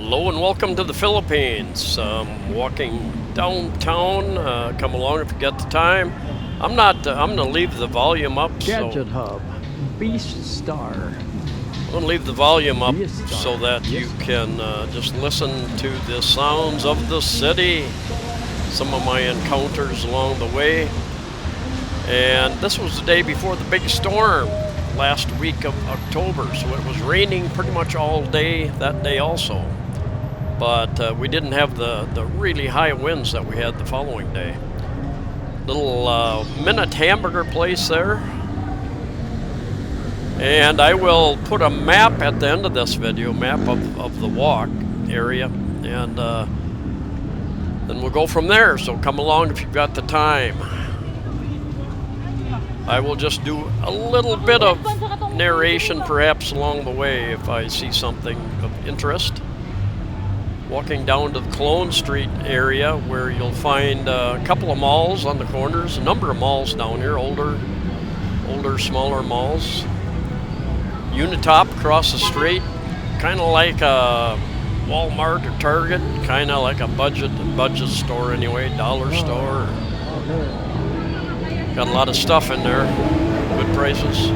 Hello and welcome to the Philippines. Walking downtown. Come along if you get the time. I'm going to leave the volume up. Gadget Hub, Beast Star. I'm going to leave the volume up so that you can just listen to the sounds of the city. Some of my encounters along the way. And this was the day before the big storm, last week of October. So it was raining pretty much all day that day also. But we didn't have the really high winds that we had the following day. Little minute hamburger place there. And I will put a map at the end of this video, map of the walk area, and then we'll go from there. So come along if you've got the time. I will just do a little bit of narration perhaps along the way if I see something of interest. Walking down to the Cologne Street area where you'll find a couple of malls on the corners, a number of malls down here, older, smaller malls. Unitop across the street, kind of like a Walmart or Target, kind of like a budget store anyway, dollar store. Got a lot of stuff in there, good prices.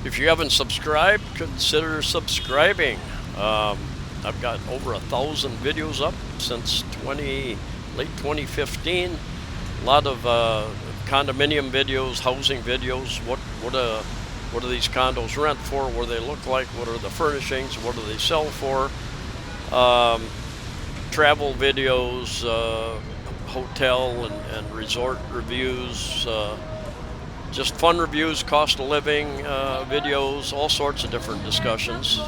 If you haven't subscribed, consider subscribing. I've got over 1,000 videos up since late 2015. A lot of condominium videos, housing videos. What do these condos rent for? What do they look like? What are the furnishings? What do they sell for? Travel videos, hotel and resort reviews. Just fun reviews, cost of living videos, all sorts of different discussions.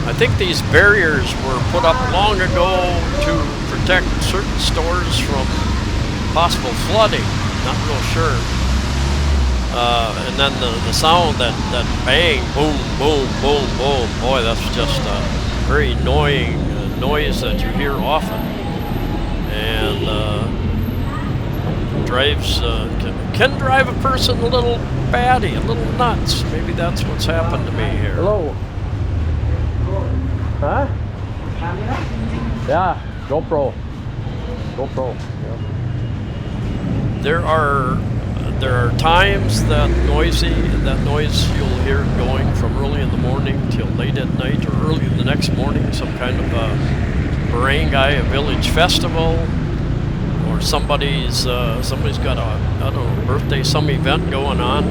I think these barriers were put up long ago to protect certain stores from possible flooding. Not real sure. And then the sound, that bang, boom, boom, boom, boom. Boy, that's just a very annoying noise that you hear often. And can drive a person a little batty, a little nuts. Maybe that's what's happened to me here. Hello. Huh? Yeah, GoPro. Yeah. There are times that noise you'll hear going from early in the morning till late at night or early the next morning. Some kind of a barangay, a village festival, or somebody's got a birthday, some event going on.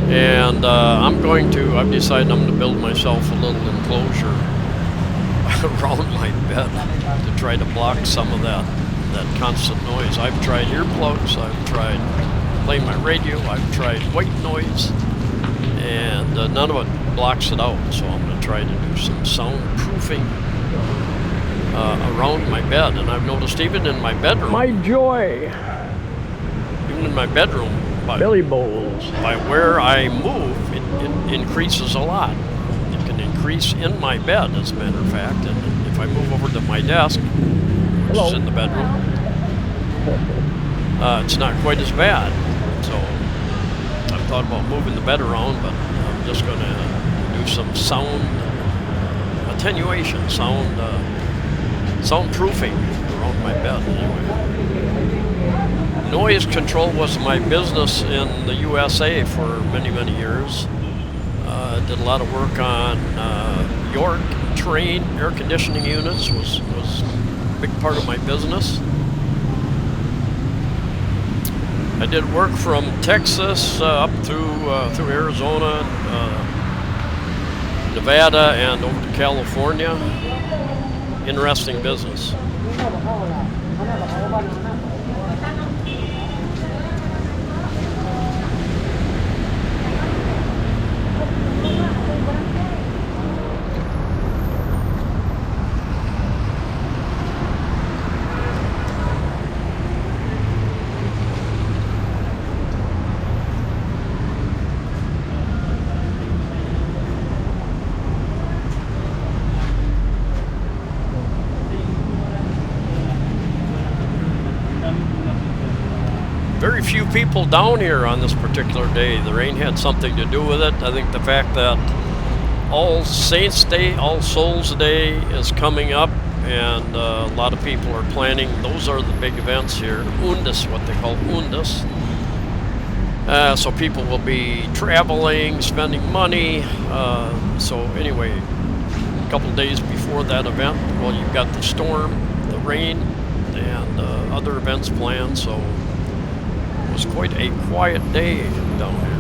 And I've decided I'm going to build myself a little enclosure around my bed to try to block some of that that constant noise. I've tried earplugs, I've tried playing my radio, I've tried white noise, and none of it blocks it out. So I'm going to try to do some soundproofing around my bed. And I've noticed even in my bedroom, My joy. even in my bedroom, Billy bowls. by where I move, it increases a lot. It can increase in my bed, as a matter of fact. And if I move over to my desk, which is in the bedroom, it's not quite as bad. So I've thought about moving the bed around, but I'm just going to do some sound attenuation, soundproofing around my bed anyway. Noise control was my business in the USA for many, many years. Did a lot of work on York train air conditioning units, was a big part of my business. I did work from Texas up through Arizona, Nevada, and over to California. Interesting business. Very few people down here on this particular day. The rain had something to do with it. I think the fact that All Saints Day, All Souls Day is coming up, and a lot of people are planning. Those are the big events here. Undis, what they call Undis. So people will be traveling, spending money. So anyway, a couple days before that event, well, you've got the storm, the rain, and other events planned. So it was quite a quiet day down here.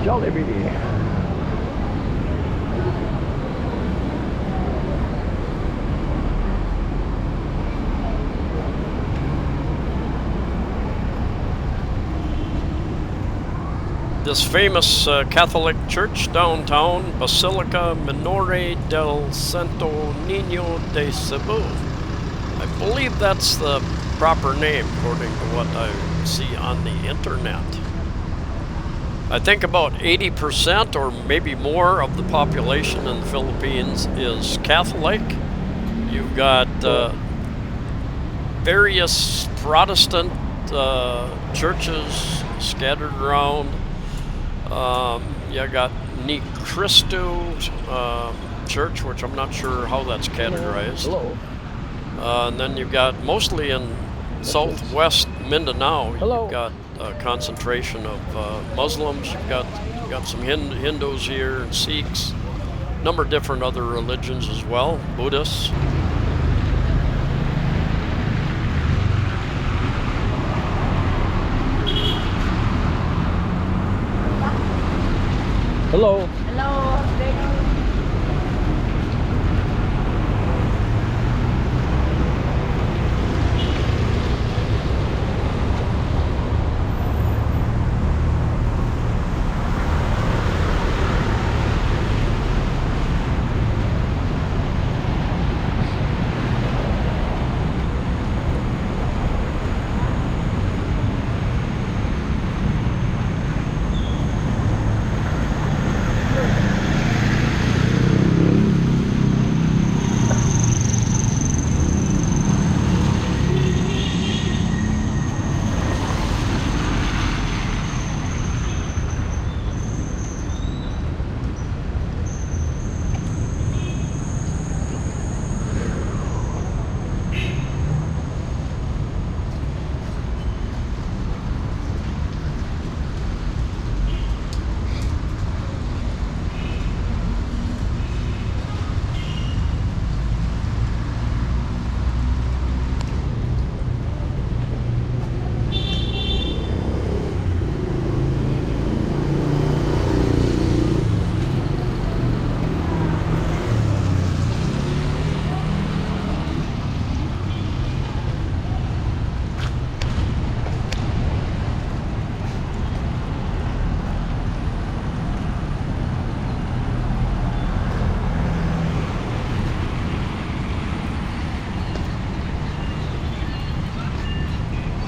Jollibee. This famous Catholic church downtown, Basilica Minore del Santo Niño de Cebu. I believe that's the proper name according to what I see on the internet. I think about 80% or maybe more of the population in the Philippines is Catholic. You've got various Protestant churches scattered around. You got Ni Cristo Church, which I'm not sure how that's categorized. Hello. And then you've got mostly in southwest Mindanao. Hello. You've got a concentration of Muslims. You've got some Hindus here and Sikhs, a number of different other religions as well, Buddhists. Hello. Hello.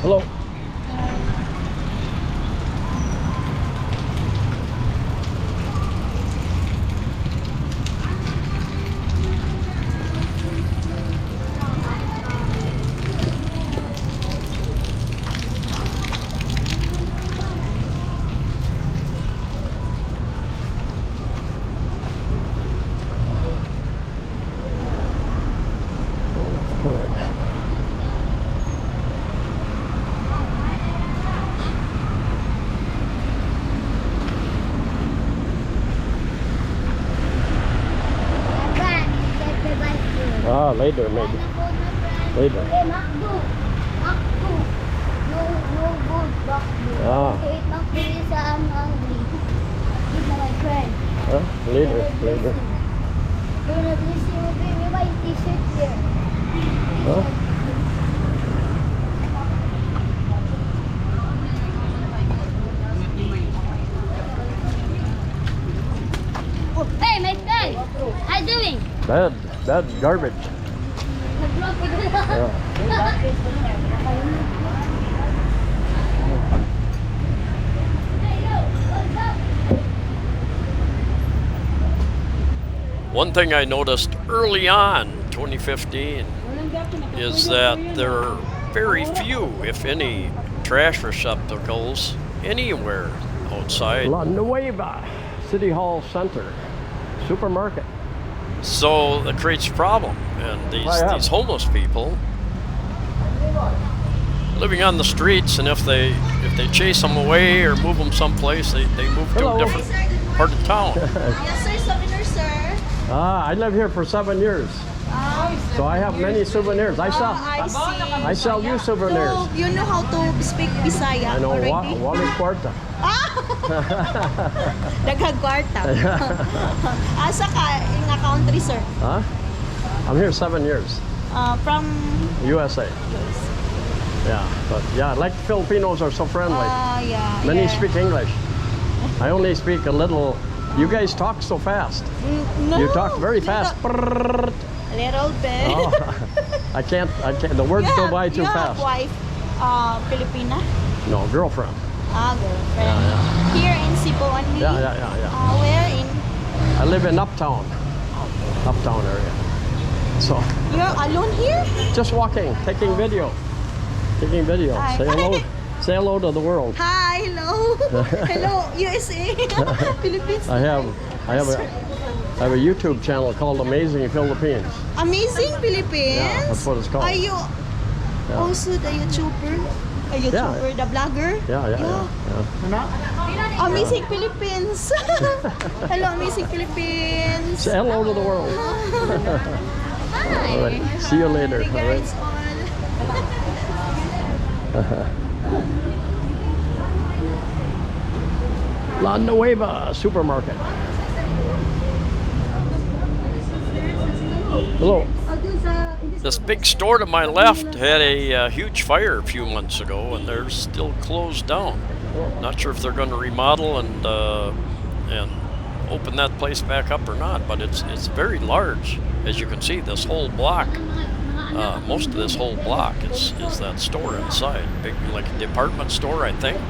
Hello. Later maybe. Later. Ah. Later. Huh? Hey, my friend, how you doing? Bad garbage. Yeah. One thing I noticed early on, 2015, is that there are very few, if any, trash receptacles anywhere outside. La Nueva City Hall Center supermarket. So that creates a problem. And these homeless people living on the streets, and if they chase them away or move them someplace, they move to a different part of town. Yes, sir. Souvenir, sir. I live here for 7 years, so I have many souvenirs. I sell you souvenirs. So, you know how to speak Bisaya I know already? Wali Cuarta. Nagkagwarta. Asa ka nga country, sir? Huh? I'm here 7 years. From USA. Yeah, but yeah, like Filipinos are so friendly. yeah. Many yeah. speak English. I only speak a little. You guys talk so fast. No, You talk very fast. A little bit. Oh, I can't. The words go by too fast. You have wife, Filipina? No, girlfriend. Girlfriend. Yeah. Here in Cebu only? Yeah. Where in? I live in Uptown. Uptown area. So. You're alone here? Just walking, taking video. Hi. Say hello. Say hello to the world. Hi, hello. Hello, USA. Philippines. I have a YouTube channel called Amazing Philippines. Amazing Philippines. Yeah, that's what it's called. Are you also the YouTuber? A YouTuber, the vlogger. Yeah. Amazing Philippines. Hello, Amazing Philippines. Say hello to the world. All right. See you later. All right. Regards all. La Nueva Supermarket. Hello. This big store to my left had a huge fire a few months ago, and they're still closed down. Not sure if they're going to remodel and open that place back up or not, but it's very large. As you can see, this whole block, most of this whole block is that store inside. Big, like a department store, I think.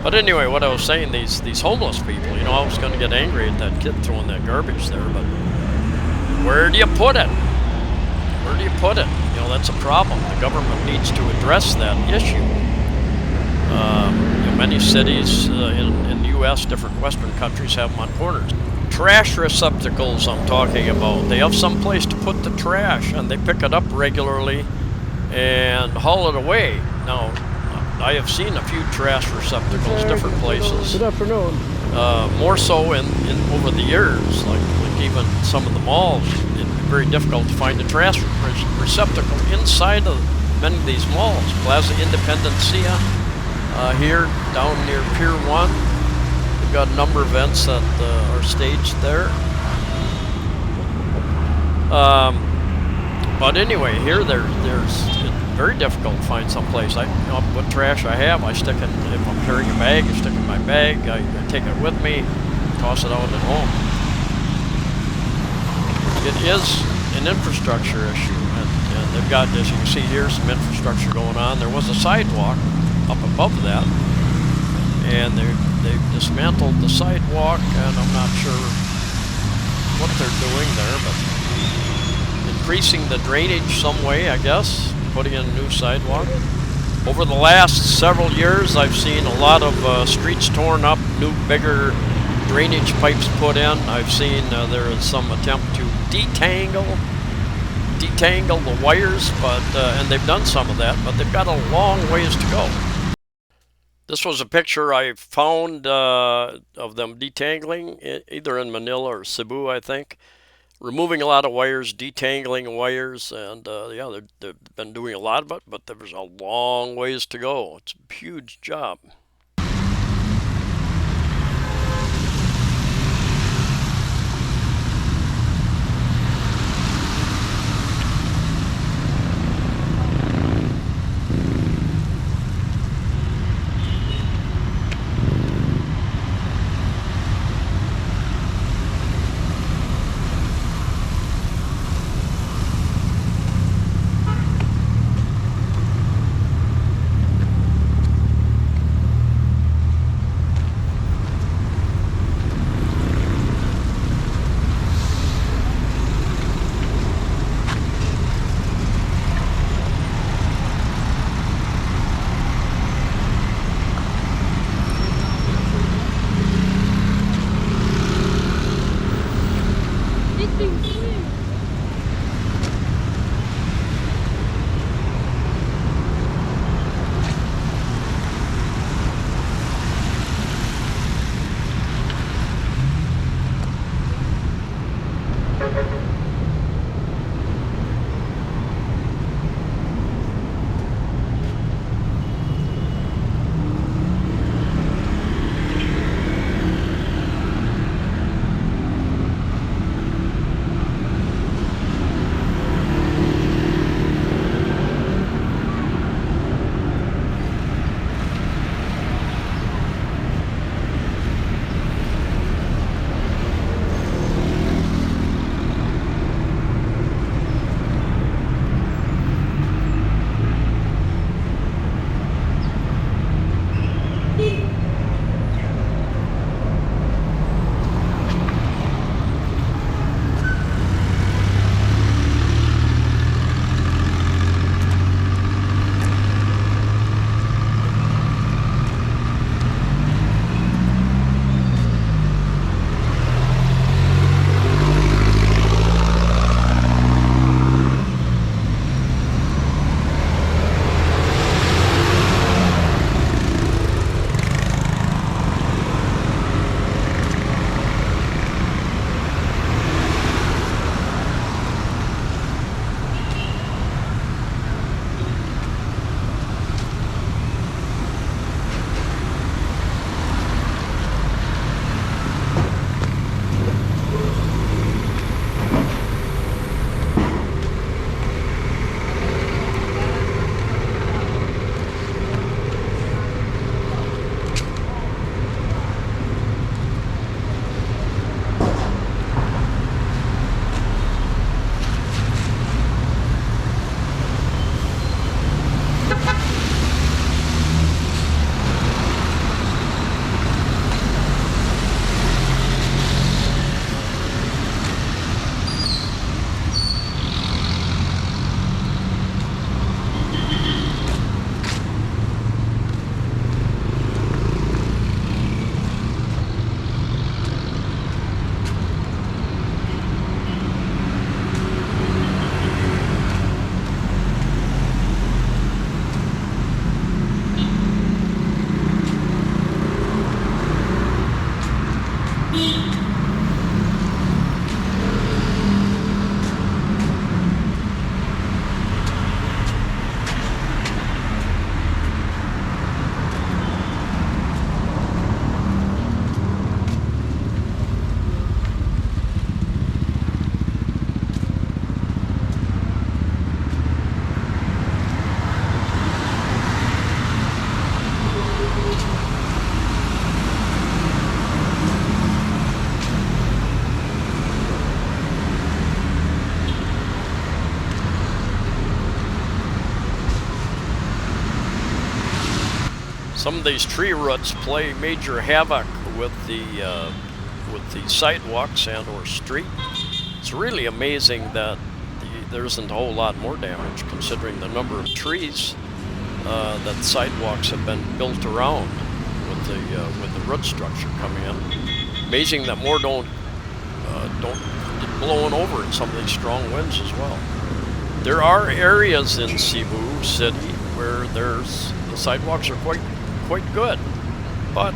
But anyway, what I was saying, these homeless people, you know, I was going to get angry at that kid throwing that garbage there, but where do you put it? Where do you put it? You know, that's a problem. The government needs to address that issue. You know, many cities in the U.S., different Western countries have them on corners. Trash receptacles I'm talking about. They have some place to put the trash, and they pick it up regularly and haul it away. Now, I have seen a few trash receptacles, different places. Good afternoon. More so in over the years, like even some of the malls, it's very difficult to find a trash receptacle inside of many of these malls. Plaza Independencia, here down near Pier 1. We've got a number of events that are staged there. But anyway, here it's very difficult to find some place. What trash I have, I stick it, if I'm carrying a bag, I stick it in my bag, I take it with me, toss it out at home. It is an infrastructure issue, and they've got, as you can see here, some infrastructure going on. There was a sidewalk up above that, and they've dismantled the sidewalk, and I'm not sure what they're doing there, but increasing the drainage some way, I guess, putting in a new sidewalk. Over the last several years, I've seen a lot of streets torn up, new, bigger drainage pipes put in. I've seen there is some attempt to detangle the wires, but and they've done some of that, but they've got a long ways to go. This was a picture I found of them detangling, either in Manila or Cebu, I think. Removing a lot of wires, detangling wires, and yeah, they've been doing a lot of it, but there's a long ways to go. It's a huge job. Some of these tree roots play major havoc with the sidewalks and or street. It's really amazing that there isn't a whole lot more damage considering the number of trees that sidewalks have been built around with the root structure coming in. Amazing that more don't get blown over in some of these strong winds as well. There are areas in Cebu City where the sidewalks are quite good, but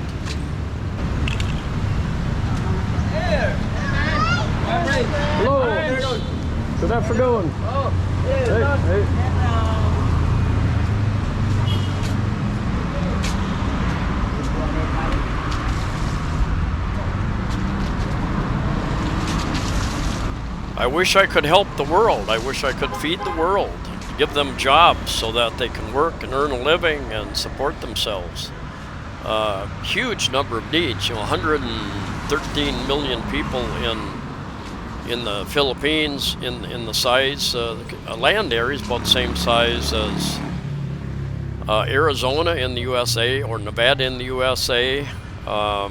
Hello. Good afternoon. Hey. I wish I could help the world. I wish I could feed the world, give them jobs so that they can work and earn a living and support themselves. Huge number of needs. 113 million people in the Philippines, in the size, land area is about the same size as Arizona in the USA or Nevada in the USA. A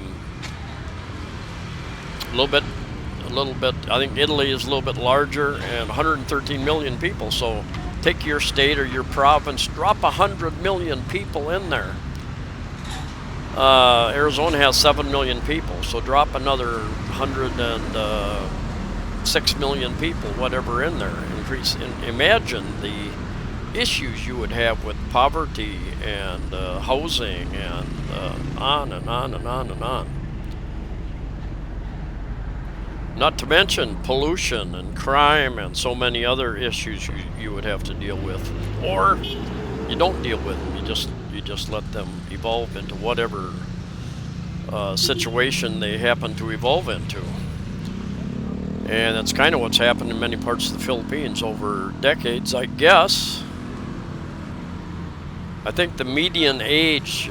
little bit, I think Italy is a little bit larger, and 113 million people. So take your state or your province, drop 100 million people in there. Arizona has 7 million people, so drop another 106 million people, whatever, in there. Increase. Imagine the issues you would have with poverty and housing and on and on and on and on. Not to mention pollution and crime and so many other issues you would have to deal with, or you don't deal with them. You just let them evolve into whatever situation they happen to evolve into. And that's kind of what's happened in many parts of the Philippines over decades, I guess. I think the median age,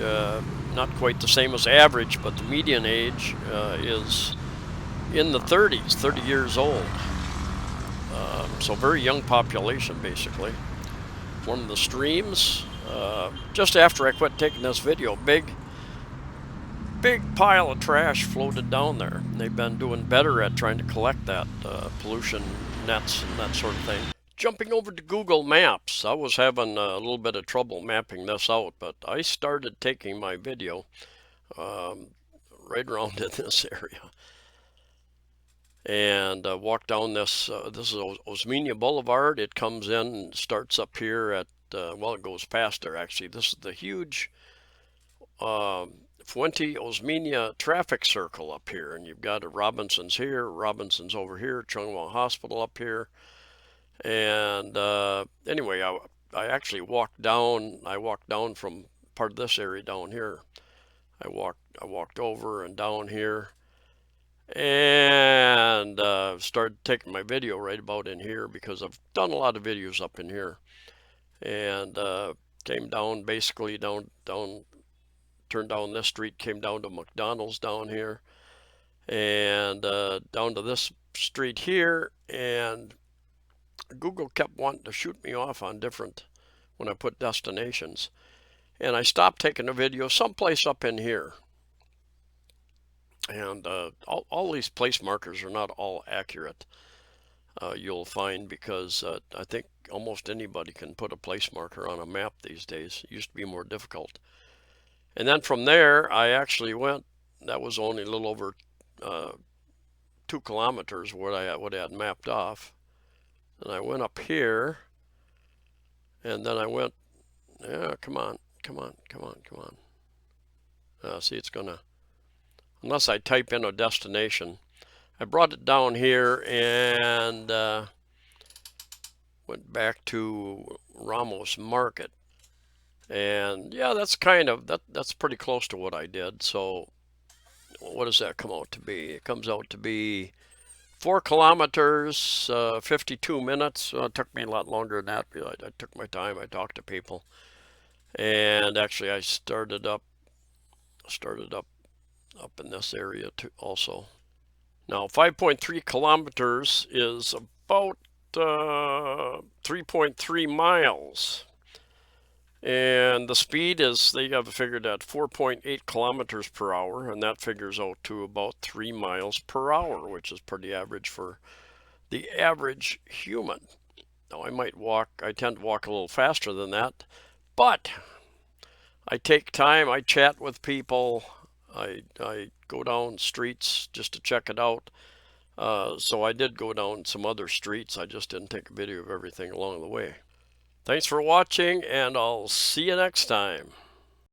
not quite the same as average, but the median age is in the 30s, 30 years old. So very young population, basically. One of the streams, just after I quit taking this video, big pile of trash floated down there. They've been doing better at trying to collect that pollution nets and that sort of thing. Jumping over to Google Maps, I was having a little bit of trouble mapping this out, but I started taking my video right around in this area. And walk down this is Osmeña Boulevard. It comes in and starts up here at, well, it goes past there actually. This is the huge Fuente Osmeña traffic circle up here. And you've got a Robinson's here, Robinson's over here, Chung Wang Hospital up here. And anyway, I actually walked down. I walked down from part of this area down here. I walked over and down here. And started taking my video right about in here because I've done a lot of videos up in here. And came down, basically down, turned down this street, came down to McDonald's down here, and down to this street here. And Google kept wanting to shoot me off on different, when I put destinations. And I stopped taking a video someplace up in here. And all these place markers are not all accurate, you'll find, because I think almost anybody can put a place marker on a map these days. It used to be more difficult. And then from there, I actually went, that was only a little over 2 kilometers what I had mapped off. And I went up here, and then I went, yeah, come on. See, it's gonna, unless I type in a destination. I brought it down here and went back to Ramos Market. And yeah, that's kind of, that's pretty close to what I did. So what does that come out to be? It comes out to be 4 kilometers, 52 minutes. It took me a lot longer than that. I took my time. I talked to people. And actually I started up in this area too also. Now 5.3 kilometers is about 3.3 miles. And the speed is, they have figured at 4.8 kilometers per hour, and that figures out to about 3 miles per hour, which is pretty average for the average human. Now, I tend to walk a little faster than that, but I take time, I chat with people, I go down streets just to check it out. So I did go down some other streets, I just didn't take a video of everything along the way. Thanks for watching, and I'll see you next time.